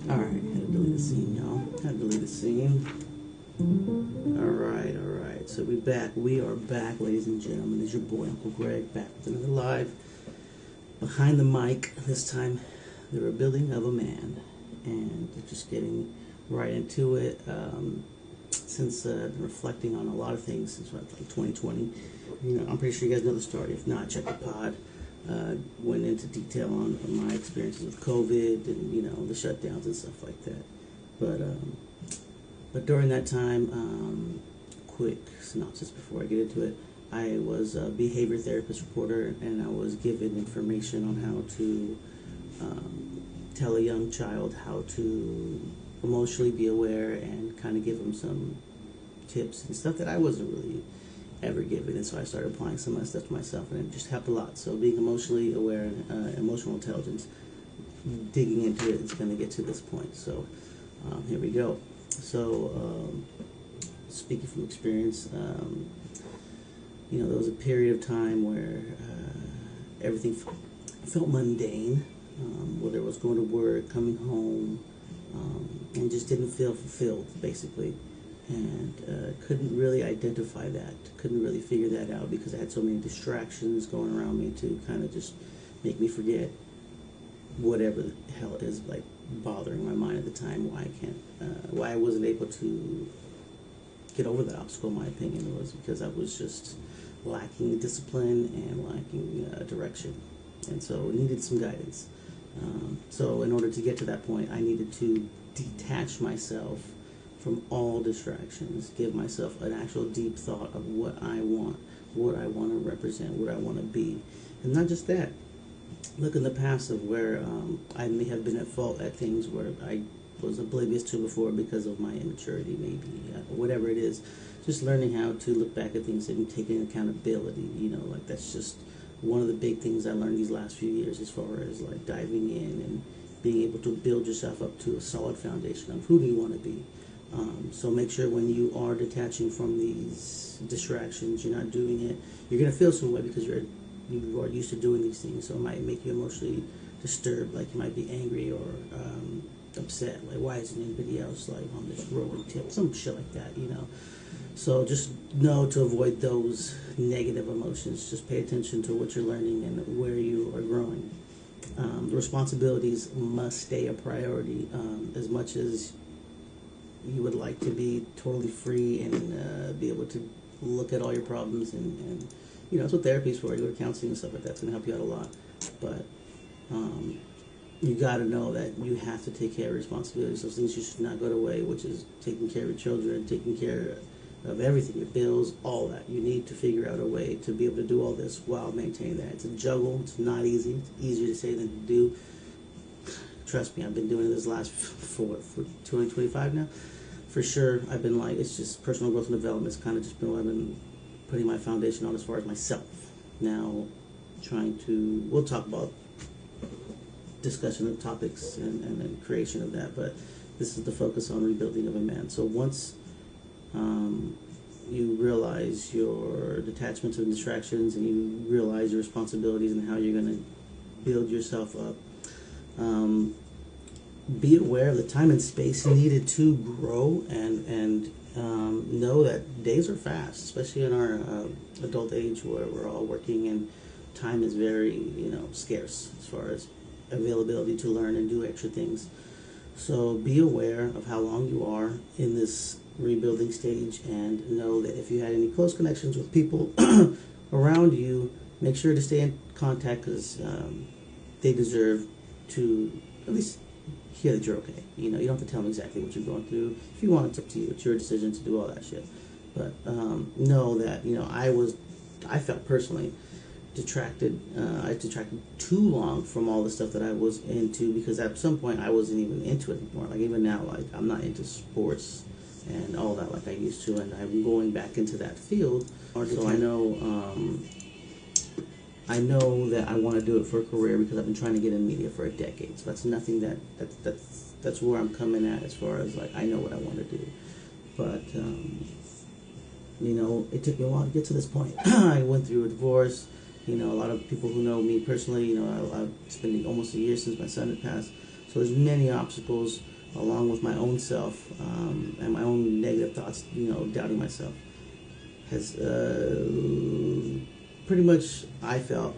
Alright, had to delete the scene, y'all. Had to delete the scene. Alright. So we back. We are back, ladies and gentlemen. It's your boy, Uncle Greg, back with another live. Behind the mic, this time, the rebuilding of a man. And just getting right into it. Since I've been reflecting on a lot of things since like 2020. I'm pretty sure you guys know the story. If not, check the pod. Went into detail on my experiences with COVID and the shutdowns and stuff like that. But during that time, quick synopsis before I get into it. I was a behavior therapist reporter, and I was given information on how to tell a young child how to emotionally be aware and kind of give them some tips and stuff that I wasn't really ever given, and so I started applying some of that stuff to myself, and it just helped a lot. So being emotionally aware and emotional intelligence, digging into it, it's going to get to this point. So here we go. So speaking from experience, there was a period of time where everything felt mundane, whether it was going to work, coming home, and just didn't feel fulfilled, basically. And couldn't really identify that, couldn't really figure that out because I had so many distractions going around me to kind of just make me forget whatever the hell is like bothering my mind at the time. Why I wasn't able to get over that obstacle, in my opinion, was because I was just lacking discipline and lacking direction, and so needed some guidance. So in order to get to that point, I needed to detach myself from all distractions, give myself an actual deep thought of what I want to represent, what I want to be. And not just that, look in the past of where I may have been at fault at things where I was oblivious to before because of my immaturity, maybe, whatever it is. Just learning how to look back at things and taking accountability, like that's just one of the big things I learned these last few years as far as like diving in and being able to build yourself up to a solid foundation of who do you want to be. So make sure when you are detaching from these distractions, you're not doing it. You're going to feel some way because you are used to doing these things. So it might make you emotionally disturbed, like you might be angry or upset. Like, why isn't anybody else like on this rolling tip? Some shit like that, So just know to avoid those negative emotions. Just pay attention to what you're learning and where you are growing. The responsibilities must stay a priority as much as you would like to be totally free and be able to look at all your problems and that's what therapy is for. You go to counseling and stuff like that's going to help you out a lot, but you got to know that you have to take care of responsibilities. Those things you should not go away, which is taking care of your children, taking care of everything, your bills, all that. You need to figure out a way to be able to do all this while maintaining that. It's a juggle. It's not easy. It's easier to say than to do. Trust me, I've been doing this for 2025 now. For sure, I've been it's just personal growth and development. It's kind of just been what I've been putting my foundation on as far as myself. Now, we'll talk about discussion of topics and creation of that, but this is the focus on rebuilding of a man. So once you realize your detachments and distractions and you realize your responsibilities and how you're going to build yourself up, be aware of the time and space needed to grow and know that days are fast, especially in our adult age where we're all working and time is very scarce as far as availability to learn and do extra things. So be aware of how long you are in this rebuilding stage and know that if you had any close connections with people around you, make sure to stay in contact because they deserve to at least hear that you're okay. You know, you don't have to tell them exactly what you're going through. If you want, it's up to you. It's your decision to do all that shit. But know that, you know, I felt personally detracted. I detracted too long from all the stuff that I was into, because at some point I wasn't even into it anymore. Like even now, like I'm not into sports and all that like I used to, and I'm going back into that field. So I know that I want to do it for a career, because I've been trying to get in media for a decade. So that's nothing that's where I'm coming at, as far as like I know what I want to do. But you know, it took me a while to get to this point. I went through a divorce. You know, a lot of people who know me personally, you know, I've been almost a year since my son had passed. So there's many obstacles, along with my own self and my own negative thoughts, you know, doubting myself. Has pretty much, I felt,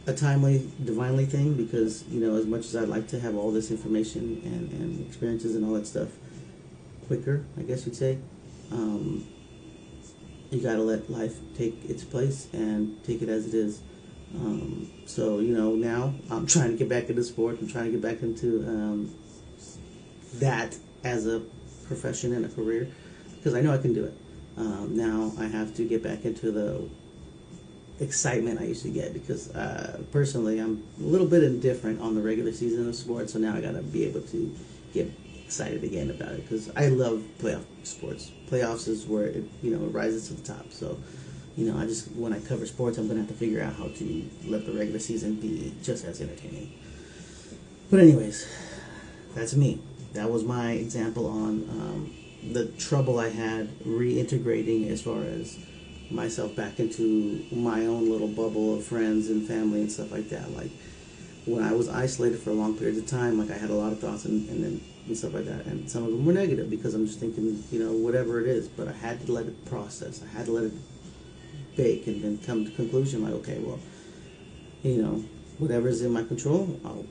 a timely, divinely thing, because, you know, as much as I'd like to have all this information and experiences and all that stuff quicker, I guess you'd say, you gotta let life take its place and take it as it is. So, you know, now I'm trying to get back into sports. I'm trying to get back into that as a profession and a career, because I know I can do it. Now I have to get back into the excitement I used to get, because personally I'm a little bit indifferent on the regular season of sports, so now I gotta be able to get excited again about it, because I love playoff sports. Playoffs is where it, you know, it rises to the top. So, you know, when I cover sports, I'm gonna have to figure out how to let the regular season be just as entertaining. But anyways, that's me. That was my example on the trouble I had reintegrating as far as myself back into my own little bubble of friends and family and stuff like that. Like when I was isolated for long periods of time, like I had a lot of thoughts and stuff like that, and some of them were negative, because I'm just thinking, you know, whatever it is. But I had to let it process. I had to let it bake, and then come to the conclusion like, okay, well, you know, whatever's in my control, I'll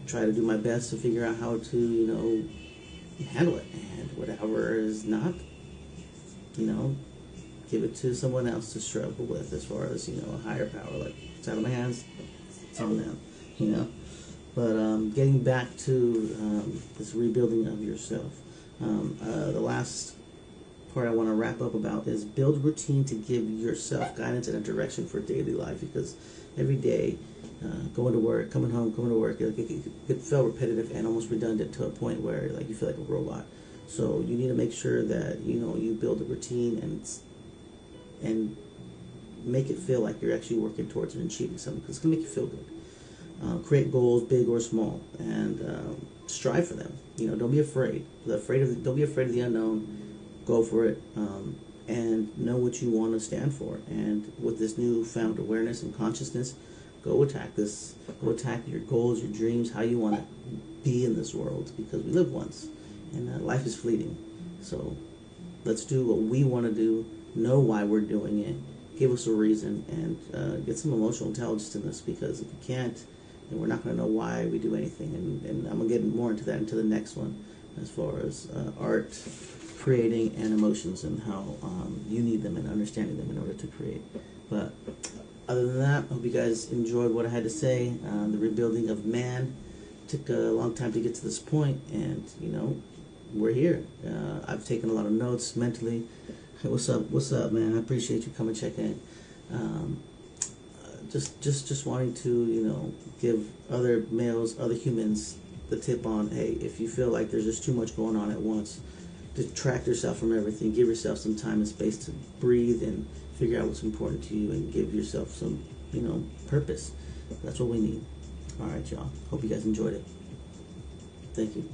try to do my best to figure out how to, you know, handle it, and whatever is not, you know, give it to someone else to struggle with, as far as, you know, a higher power. Like, it's out of my hands, it's on them, you know. But getting back to this rebuilding of yourself, the last part I want to wrap up about is build a routine to give yourself guidance and a direction for daily life, because every day, going to work, coming home, coming to work, it felt repetitive and almost redundant to a point where like you feel like a robot. So you need to make sure that, you know, you build a routine and make it feel like you're actually working towards and achieving something, because it's going to make you feel good. Create goals, big or small, and strive for them. You know, don't be afraid. Don't be afraid of the unknown. Go for it, and know what you want to stand for. And with this newfound awareness and consciousness, go attack this. Go attack your goals, your dreams, how you want to be in this world, because we live once, and life is fleeting. So let's do what we want to do. Know why we're doing it. Give us a reason, and get some emotional intelligence in this, because if we can't, then we're not going to know why we do anything. And I'm going to get more into that into the next one, as far as art, creating, and emotions, and how you need them and understanding them in order to create. But other than that, I hope you guys enjoyed what I had to say. The rebuilding of man took a long time to get to this point, and, you know, we're here. I've taken a lot of notes mentally. Hey, what's up, man? I appreciate you coming checking in. Just wanting to, you know, give other males, other humans, the tip on, hey, if you feel like there's just too much going on at once, detract yourself from everything. Give yourself some time and space to breathe and figure out what's important to you, and give yourself some, you know, purpose. That's what we need. All right, y'all. Hope you guys enjoyed it. Thank you.